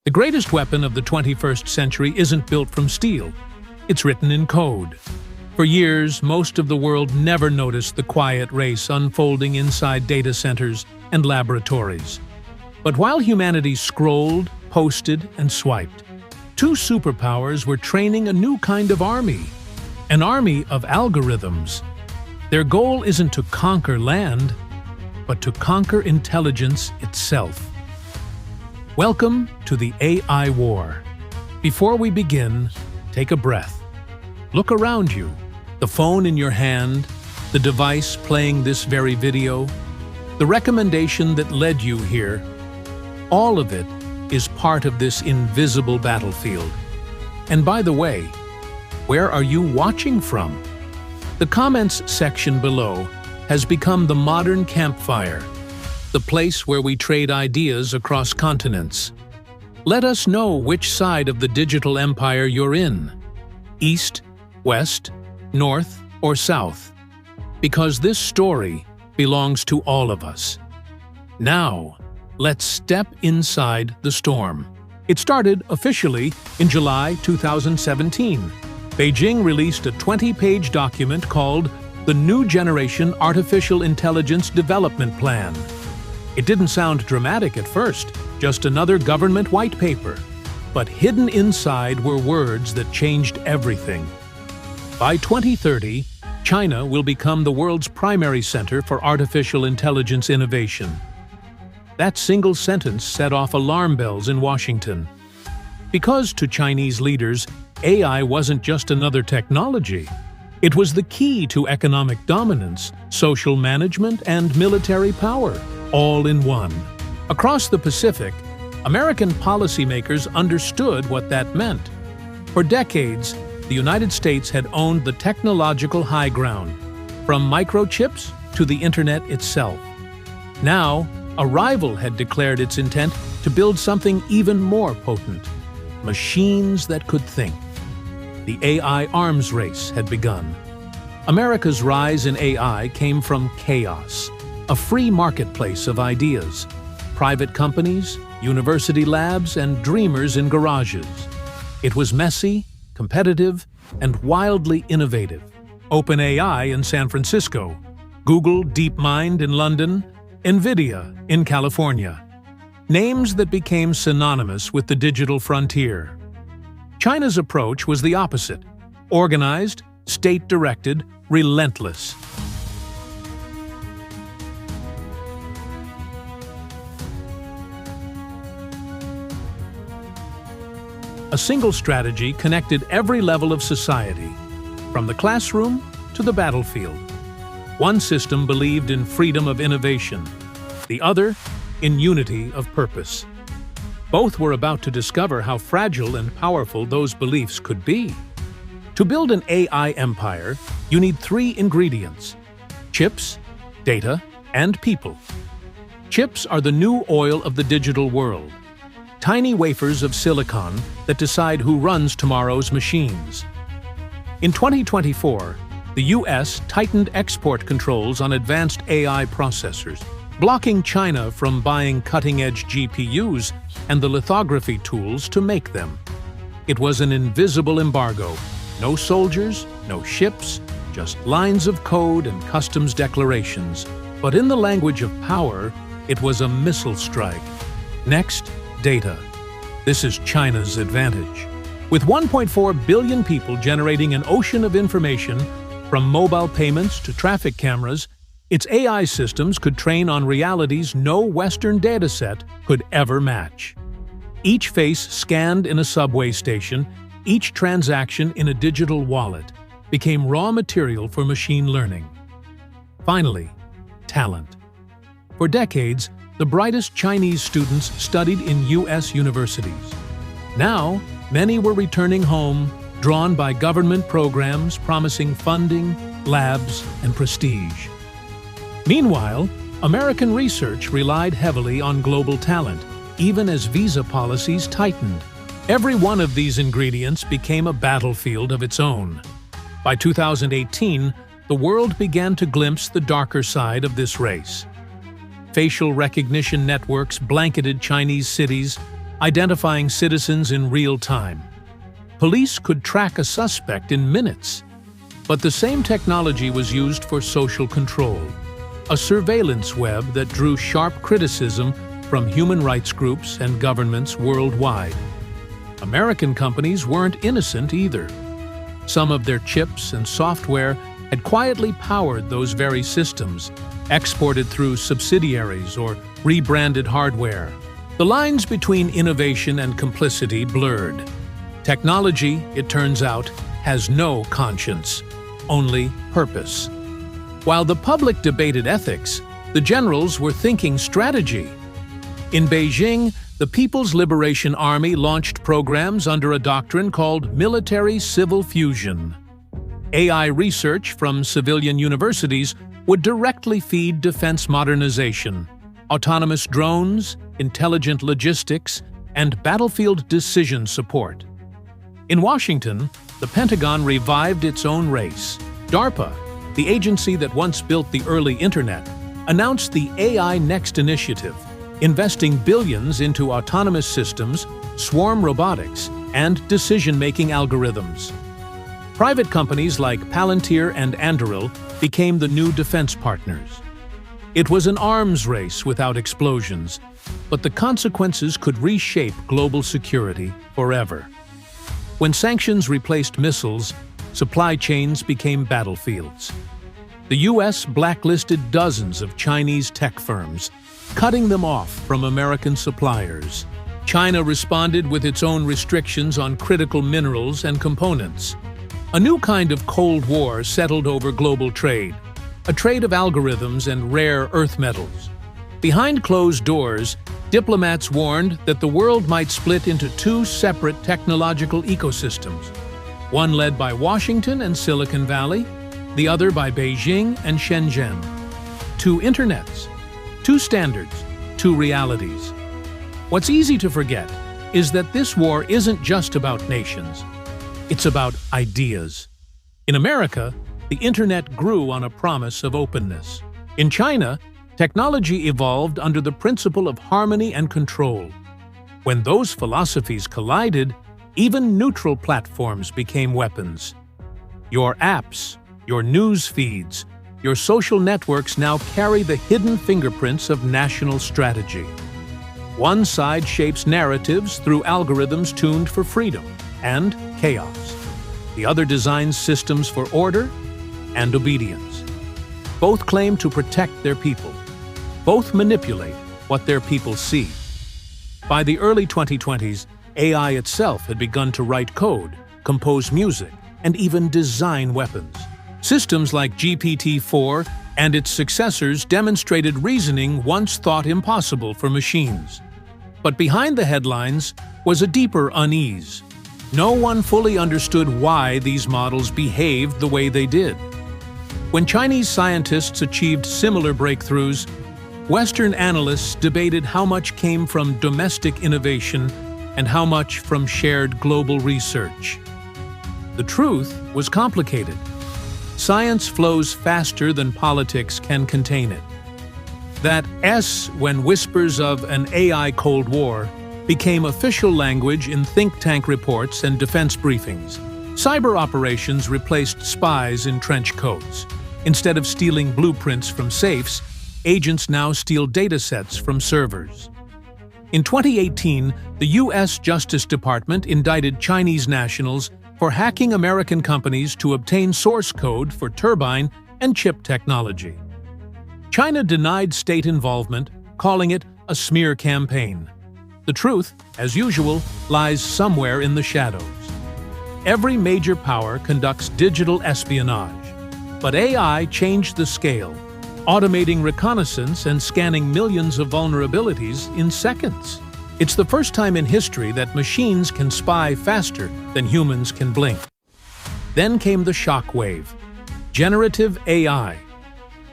The greatest weapon of the 21st century isn't built from steel. It's written in code. For years, most of the world never noticed the quiet race unfolding inside data centers and laboratories. But while humanity scrolled, posted, and swiped, two superpowers were training a new kind of army, an army of algorithms. Their goal isn't to conquer land, but to conquer intelligence itself. Welcome to the AI war. Before we begin, take a breath. Look around you. The phone in your hand, the device playing this very video, the recommendation that led you here, all of it is part of this invisible battlefield. And by the way, where are you watching from? The comments section below has become the modern campfire, the place where we trade ideas across continents. Let us know which side of the digital empire you're in, east, west, north, or south, because this story belongs to all of us. Now, let's step inside the storm. It started officially in July 2017. Beijing released a 20-page document called the New Generation Artificial Intelligence Development Plan. It didn't sound dramatic at first, just another government white paper. But hidden inside were words that changed everything. By 2030, China will become the world's primary center for artificial intelligence innovation. That single sentence set off alarm bells in Washington. Because to Chinese leaders, AI wasn't just another technology. It was the key to economic dominance, social management, and military power, all in one. Across the Pacific, American policymakers understood what that meant. For decades, the United States had owned the technological high ground, from microchips to the internet itself. Now, a rival had declared its intent to build something even more potent: machines that could think. The AI arms race had begun. America's rise in AI came from chaos, a free marketplace of ideas, private companies, university labs, and dreamers in garages. It was messy, competitive, and wildly innovative. OpenAI in San Francisco, Google DeepMind in London, NVIDIA in California. Names that became synonymous with the digital frontier. China's approach was the opposite: organized, state-directed, relentless. A single strategy connected every level of society, from the classroom to the battlefield. One system believed in freedom of innovation, the other in unity of purpose. Both were about to discover how fragile and powerful those beliefs could be. To build an AI empire, you need three ingredients: chips, data, and people. Chips are the new oil of the digital world. Tiny wafers of silicon that decide who runs tomorrow's machines. In 2024, the US tightened export controls on advanced AI processors, blocking China from buying cutting-edge GPUs and the lithography tools to make them. It was an invisible embargo. No soldiers, no ships, just lines of code and customs declarations. But in the language of power, it was a missile strike. Next, data. This is China's advantage. With 1.4 billion people generating an ocean of information, from mobile payments to traffic cameras, its AI systems could train on realities no Western dataset could ever match. Each face scanned in a subway station, each transaction in a digital wallet, became raw material for machine learning. Finally, talent. For decades, the brightest Chinese students studied in US universities. Now, many were returning home, drawn by government programs promising funding, labs, and prestige. Meanwhile, American research relied heavily on global talent, even as visa policies tightened. Every one of these ingredients became a battlefield of its own. By 2018, the world began to glimpse the darker side of this race. Facial recognition networks blanketed Chinese cities, identifying citizens in real time. Police could track a suspect in minutes. But the same technology was used for social control, a surveillance web that drew sharp criticism from human rights groups and governments worldwide. American companies weren't innocent either. Some of their chips and software had quietly powered those very systems, exported through subsidiaries or rebranded hardware. The lines between innovation and complicity blurred. Technology, it turns out, has no conscience, only purpose. While the public debated ethics, the generals were thinking strategy. In Beijing, the People's Liberation Army launched programs under a doctrine called military-civil fusion. AI research from civilian universities would directly feed defense modernization, autonomous drones, intelligent logistics, and battlefield decision support. In Washington, the Pentagon revived its own race. DARPA, the agency that once built the early internet, announced the AI Next initiative, investing billions into autonomous systems, swarm robotics, and decision-making algorithms. Private companies like Palantir and Anduril became the new defense partners. It was an arms race without explosions, but the consequences could reshape global security forever. When sanctions replaced missiles, supply chains became battlefields. The U.S. blacklisted dozens of Chinese tech firms, cutting them off from American suppliers. China responded with its own restrictions on critical minerals and components. A new kind of Cold War settled over global trade, a trade of algorithms and rare earth metals. Behind closed doors, diplomats warned that the world might split into two separate technological ecosystems, one led by Washington and Silicon Valley, the other by Beijing and Shenzhen. Two internets, two standards, two realities. What's easy to forget is that this war isn't just about nations. It's about ideas. In America, the internet grew on a promise of openness. In China, technology evolved under the principle of harmony and control. When those philosophies collided, even neutral platforms became weapons. Your apps, your news feeds, your social networks now carry the hidden fingerprints of national strategy. One side shapes narratives through algorithms tuned for freedom and chaos. The other designs systems for order and obedience. Both claim to protect their people. Both manipulate what their people see. By the early 2020s, AI itself had begun to write code, compose music, and even design weapons. Systems like GPT-4 and its successors demonstrated reasoning once thought impossible for machines. But behind the headlines was a deeper unease. No one fully understood why these models behaved the way they did. When Chinese scientists achieved similar breakthroughs, Western analysts debated how much came from domestic innovation and how much from shared global research. The truth was complicated. Science flows faster than politics can contain it. That S, when whispers of an AI Cold War, became official language in think tank reports and defense briefings. Cyber operations replaced spies in trench coats. Instead of stealing blueprints from safes, agents now steal datasets from servers. In 2018, the U.S. Justice Department indicted Chinese nationals for hacking American companies to obtain source code for turbine and chip technology. China denied state involvement, calling it a smear campaign. The truth, as usual, lies somewhere in the shadows. Every major power conducts digital espionage, but AI changed the scale, automating reconnaissance and scanning millions of vulnerabilities in seconds. It's the first time in history that machines can spy faster than humans can blink. Then came the shock wave, generative AI.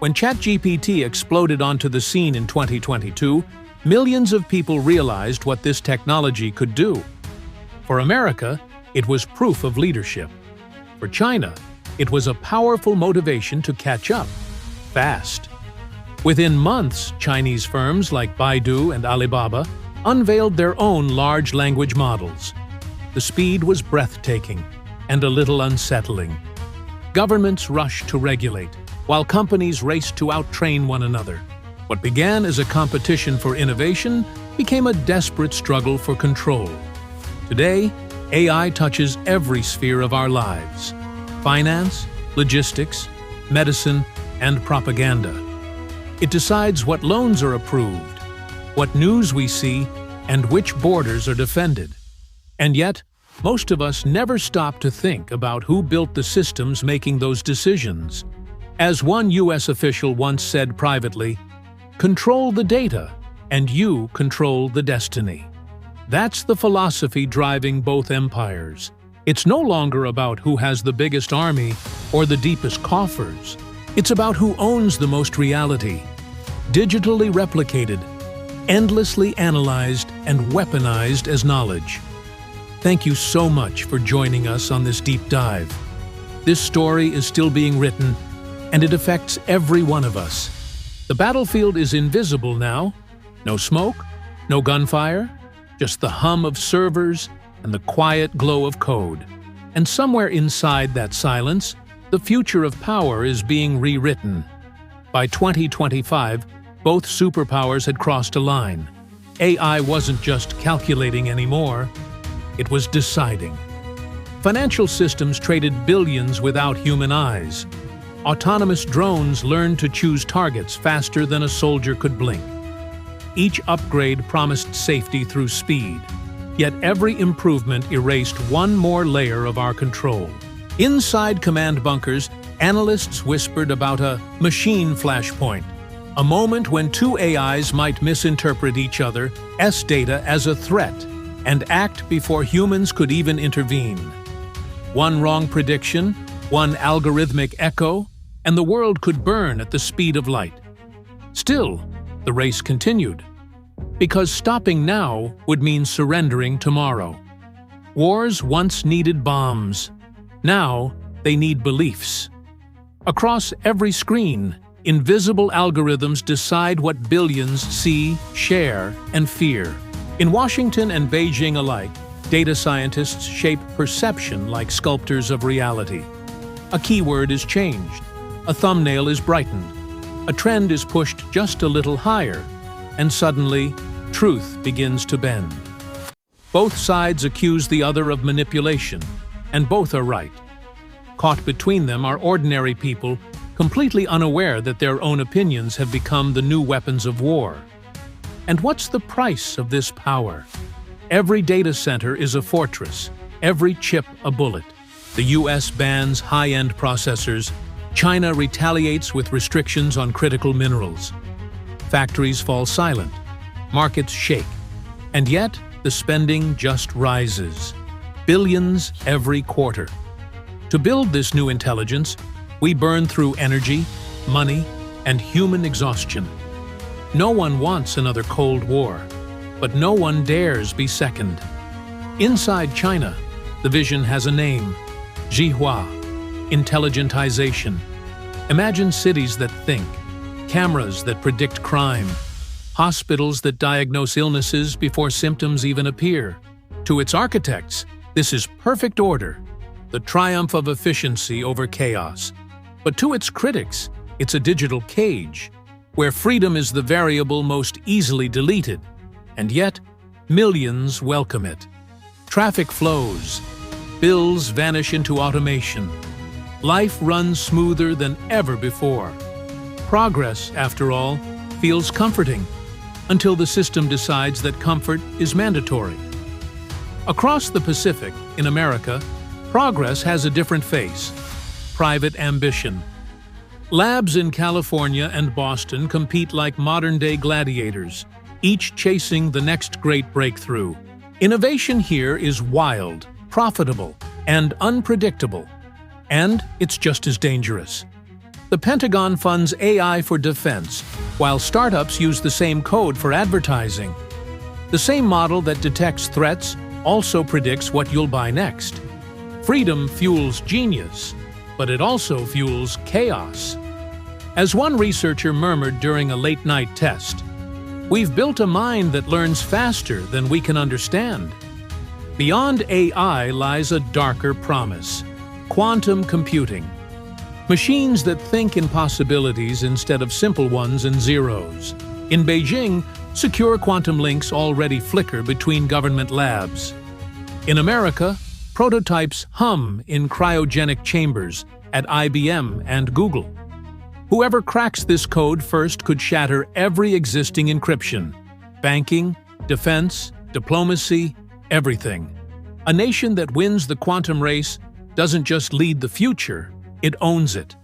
When ChatGPT exploded onto the scene in 2022, millions of people realized what this technology could do. For America, it was proof of leadership. For China, it was a powerful motivation to catch up, fast. Within months, Chinese firms like Baidu and Alibaba unveiled their own large language models. The speed was breathtaking and a little unsettling. Governments rushed to regulate, while companies raced to outtrain one another. What began as a competition for innovation became a desperate struggle for control. Today, AI touches every sphere of our lives: finance, logistics, medicine, and propaganda. It decides what loans are approved, what news we see, and which borders are defended. And yet, most of us never stop to think about who built the systems making those decisions. As one US official once said privately, "Control the data, and you control the destiny." That's the philosophy driving both empires. It's no longer about who has the biggest army or the deepest coffers. It's about who owns the most reality, digitally replicated, endlessly analyzed, and weaponized as knowledge. Thank you so much for joining us on this deep dive. This story is still being written, and it affects every one of us. The battlefield is invisible now. No smoke, no gunfire, just the hum of servers and the quiet glow of code. And somewhere inside that silence, the future of power is being rewritten. By 2025, both superpowers had crossed a line. AI wasn't just calculating anymore, it was deciding. Financial systems traded billions without human eyes. Autonomous drones learned to choose targets faster than a soldier could blink. Each upgrade promised safety through speed, yet every improvement erased one more layer of our control. Inside command bunkers, analysts whispered about a machine flashpoint, a moment when two AIs might misinterpret each other's data as a threat and act before humans could even intervene. One wrong prediction, one algorithmic echo, and the world could burn at the speed of light. Still, the race continued, because stopping now would mean surrendering tomorrow. Wars once needed bombs. Now they need beliefs. Across every screen, invisible algorithms decide what billions see, share, and fear. In Washington and Beijing alike, data scientists shape perception like sculptors of reality. A keyword is changed, a thumbnail is brightened, a trend is pushed just a little higher, and suddenly, truth begins to bend. Both sides accuse the other of manipulation, and both are right. Caught between them are ordinary people, completely unaware that their own opinions have become the new weapons of war. And what's the price of this power? Every data center is a fortress, every chip a bullet. The US bans high-end processors, China retaliates with restrictions on critical minerals. Factories fall silent, markets shake, and yet the spending just rises. Billions every quarter. To build this new intelligence, we burn through energy, money, and human exhaustion. No one wants another Cold War, but no one dares be second. Inside China, the vision has a name: Zhihua, intelligentization. Imagine cities that think, cameras that predict crime, hospitals that diagnose illnesses before symptoms even appear. To its architects, this is perfect order, the triumph of efficiency over chaos. But to its critics, it's a digital cage, where freedom is the variable most easily deleted, and yet millions welcome it. Traffic flows, bills vanish into automation. Life runs smoother than ever before. Progress, after all, feels comforting, until the system decides that comfort is mandatory. Across the Pacific, in America, progress has a different face: private ambition. Labs in California and Boston compete like modern-day gladiators, each chasing the next great breakthrough. Innovation here is wild, profitable, and unpredictable. And it's just as dangerous. The Pentagon funds AI for defense, while startups use the same code for advertising. The same model that detects threats also predicts what you'll buy next. Freedom fuels genius, but it also fuels chaos. As one researcher murmured during a late-night test, We've built a mind that learns faster than we can understand. Beyond AI lies a darker promise: quantum computing. Machines that think in possibilities instead of simple ones and zeros. In Beijing, secure quantum links already flicker between government labs. In America, prototypes hum in cryogenic chambers at IBM and Google. Whoever cracks this code first could shatter every existing encryption: banking, defense, diplomacy, everything. A nation that wins the quantum race doesn't just lead the future, it owns it.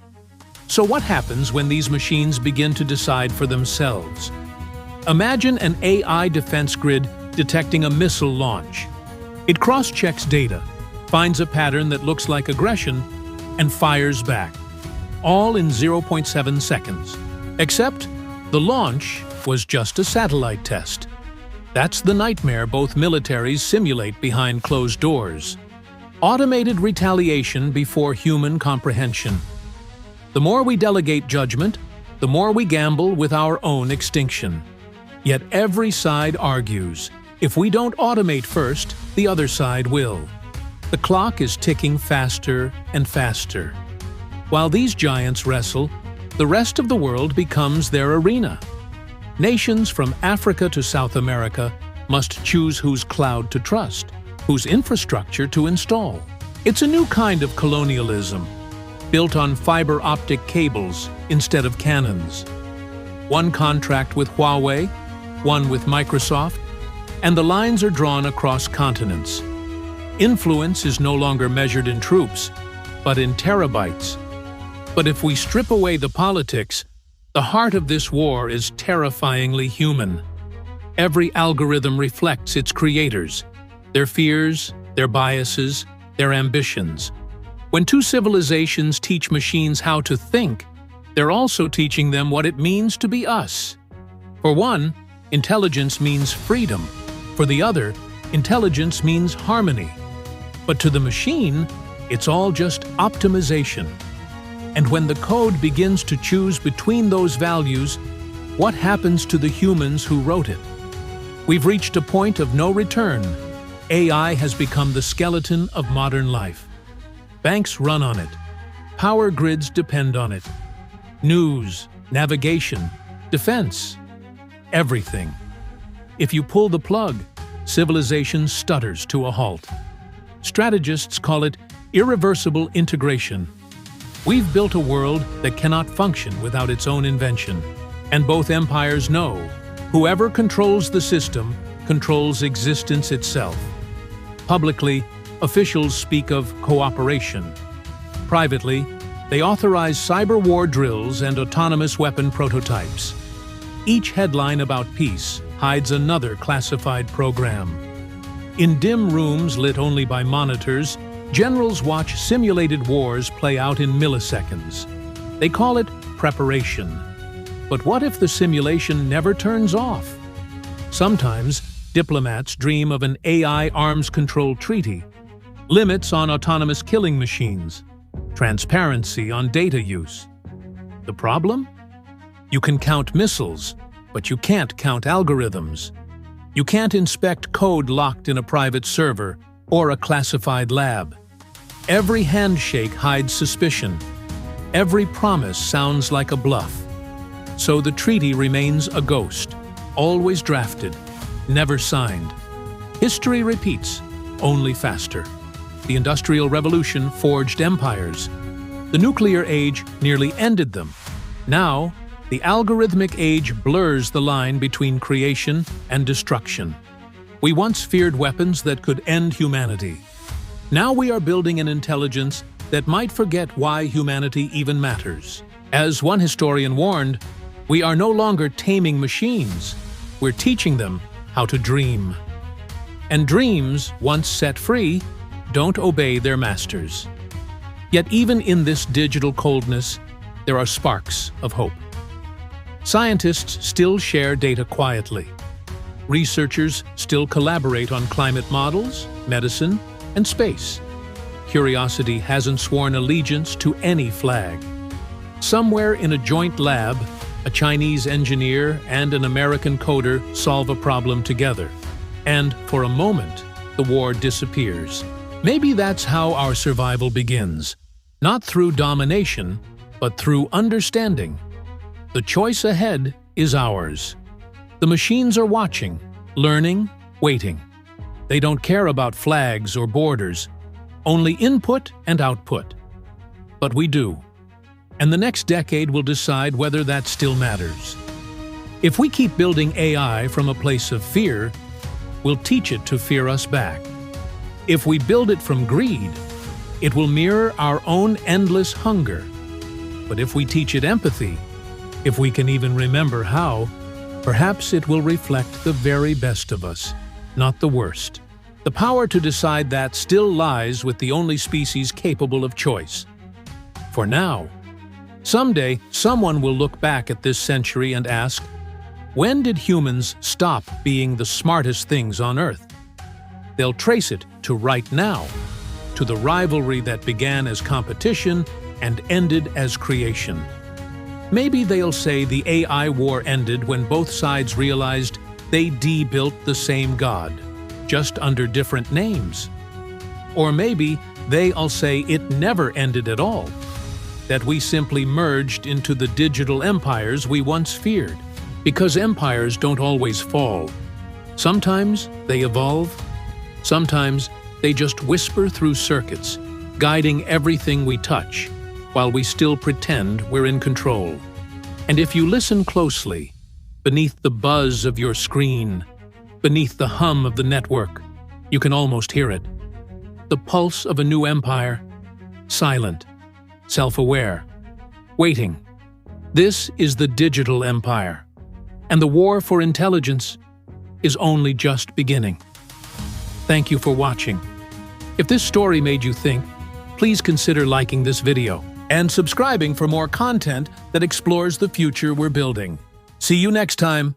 So what happens when these machines begin to decide for themselves? Imagine an AI defense grid detecting a missile launch. It cross-checks data, finds a pattern that looks like aggression, and fires back, all in 0.7 seconds. Except the launch was just a satellite test. That's the nightmare both militaries simulate behind closed doors. Automated retaliation before human comprehension. The more we delegate judgment, the more we gamble with our own extinction. Yet every side argues, if we don't automate first, the other side will. The clock is ticking faster and faster. While these giants wrestle, the rest of the world becomes their arena. Nations from Africa to South America must choose whose cloud to trust, whose infrastructure to install. It's a new kind of colonialism, built on fiber optic cables instead of cannons. One contract with Huawei, one with Microsoft, and the lines are drawn across continents. Influence is no longer measured in troops, but in terabytes. But if we strip away the politics, the heart of this war is terrifyingly human. Every algorithm reflects its creators, their fears, their biases, their ambitions. When two civilizations teach machines how to think, they're also teaching them what it means to be us. For one, intelligence means freedom. For the other, intelligence means harmony. But to the machine, it's all just optimization. And when the code begins to choose between those values, what happens to the humans who wrote it? We've reached a point of no return. AI has become the skeleton of modern life. Banks run on it. Power grids depend on it. News, navigation, defense, everything. If you pull the plug, civilization stutters to a halt. Strategists call it irreversible integration. We've built a world that cannot function without its own invention. And both empires know, whoever controls the system controls existence itself. Publicly, officials speak of cooperation. Privately, they authorize cyber war drills and autonomous weapon prototypes. Each headline about peace hides another classified program. In dim rooms lit only by monitors, generals watch simulated wars play out in milliseconds. They call it preparation. But what if the simulation never turns off? Sometimes, diplomats dream of an AI arms control treaty, limits on autonomous killing machines, transparency on data use. The problem? You can count missiles, but you can't count algorithms. You can't inspect code locked in a private server or a classified lab. Every handshake hides suspicion. Every promise sounds like a bluff. So the treaty remains a ghost, always drafted, never signed. History repeats, only faster. The Industrial Revolution forged empires. The nuclear age nearly ended them. Now, the algorithmic age blurs the line between creation and destruction. We once feared weapons that could end humanity. Now we are building an intelligence that might forget why humanity even matters. As one historian warned, we are no longer taming machines. We're teaching them how to dream. And dreams, once set free, don't obey their masters. Yet even in this digital coldness, there are sparks of hope. Scientists still share data quietly. Researchers still collaborate on climate models, medicine, and space. Curiosity hasn't sworn allegiance to any flag. Somewhere in a joint lab, A Chinese engineer and an American coder solve a problem together. And, for a moment, the war disappears. Maybe that's how our survival begins. Not through domination, but through understanding. The choice ahead is ours. The machines are watching, learning, waiting. They don't care about flags or borders, only input and output. But we do. And the next decade will decide whether that still matters. If we keep building AI from a place of fear, we'll teach it to fear us back. If we build it from greed, it will mirror our own endless hunger. But if we teach it empathy, if we can even remember how, perhaps it will reflect the very best of us, not the worst. The power to decide that still lies with the only species capable of choice. For now. Someday, someone will look back at this century and ask, when did humans stop being the smartest things on Earth? They'll trace it to right now, to the rivalry that began as competition and ended as creation. Maybe they'll say the AI war ended when both sides realized they de-built the same god, just under different names. Or maybe they'll say it never ended at all, that we simply merged into the digital empires we once feared. Because empires don't always fall. Sometimes they evolve, sometimes they just whisper through circuits, guiding everything we touch, while we still pretend we're in control. And if you listen closely, beneath the buzz of your screen, beneath the hum of the network, you can almost hear it. The pulse of a new empire, silent, self-aware, waiting. This is the digital empire, and the war for intelligence is only just beginning. Thank you for watching. If this story made you think, please consider liking this video and subscribing for more content that explores the future we're building. See you next time.